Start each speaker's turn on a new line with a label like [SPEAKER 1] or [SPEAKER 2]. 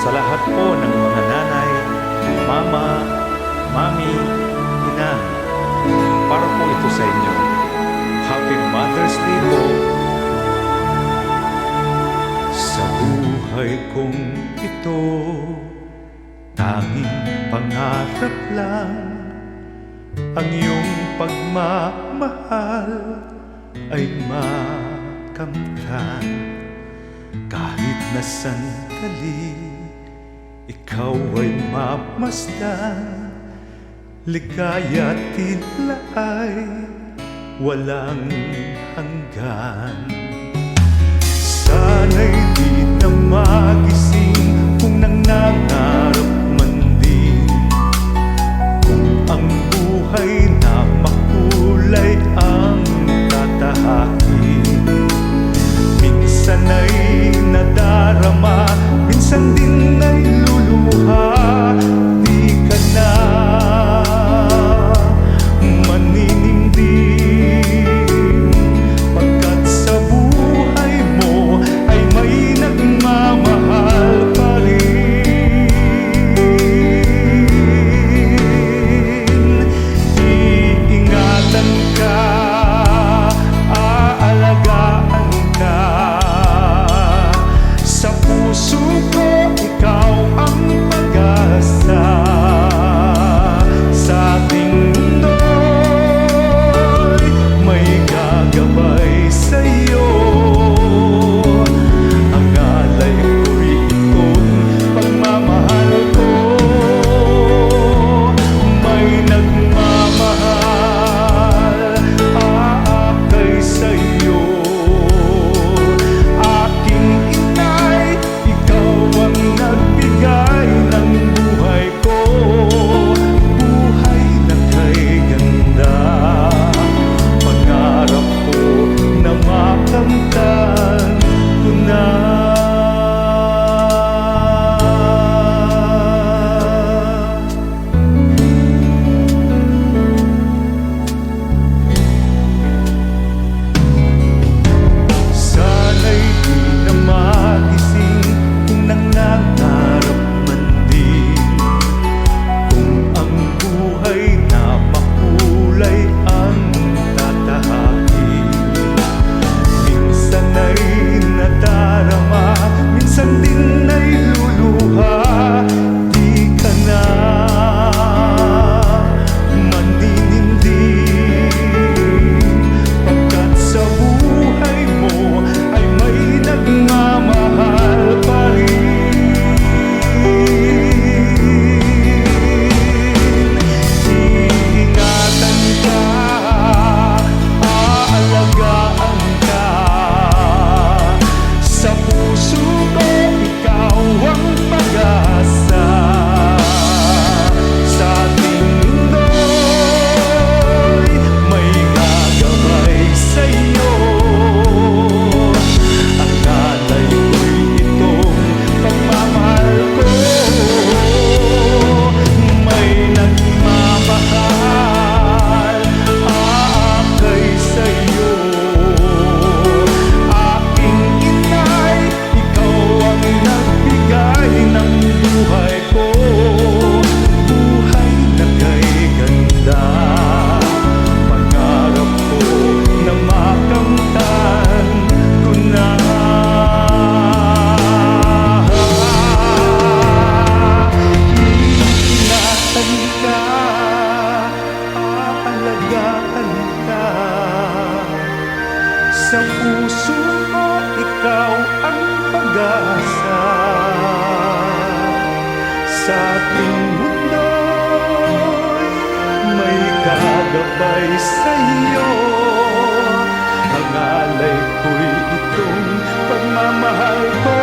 [SPEAKER 1] sa lahat po ng mga nanay, mama, mami, ina, para po ito sa inyo. Happy Mother's Day po. Sa buhay kong ito, tanging pangarap lang ang iyong pagmamahal ay makamtan. Kahit na sandali, ikaw ay mamasdan. Ligaya tila ay walang hanggan. Sana'y di na magising kung nangangarap man din, kung ang buhay na makulay ang tatahakin. Minsan ay nadarama, minsan din ay luluha. Di ka na maninindim, pagkat sa buhay mo ay may nagmamahal pa rin. Iingatan ka, aalagaan ka. Sa puso ko, ikaw ang pag-asa. Sa ating mundo'y may gagabay sa'yo. Ang alay ko'y itong pagmamahal ko. May nagmamahal, aakay sa'yo. Aking inay, ikaw ang nagbigay ng buhay ko. Buhay na kay ganda, pangarap ko na makamtan ko na. Sana'y di na magising kung nangangarap man din, kung ang buhay na makulay ang tatahakin. Minsan ay nadarama, minsan din ay luluha. Di ka na maninindim, pagkat sa buhay mo ay may nagmamahal pa rin. Iingatan ka, aalagaan ka. Sa puso ko, ikaw ang pag-asa. Sa ating mundo'y may gagabay sa'yo. Ang alay ko'y itong pagmamahal ko. May nagmamahal, aakay sa'yo. Aking inay, ikaw ang nagbigay ng buhay ko. Buhay na kay ganda, pangarap ko na makamtan ko na. Iingatan ka, aalagaan ka. Sa puso ko, ikaw ang pag-asa. Sa ating mundo'y may gagabay sa'yo. Ang alay ko'y itong pagmamahal ko.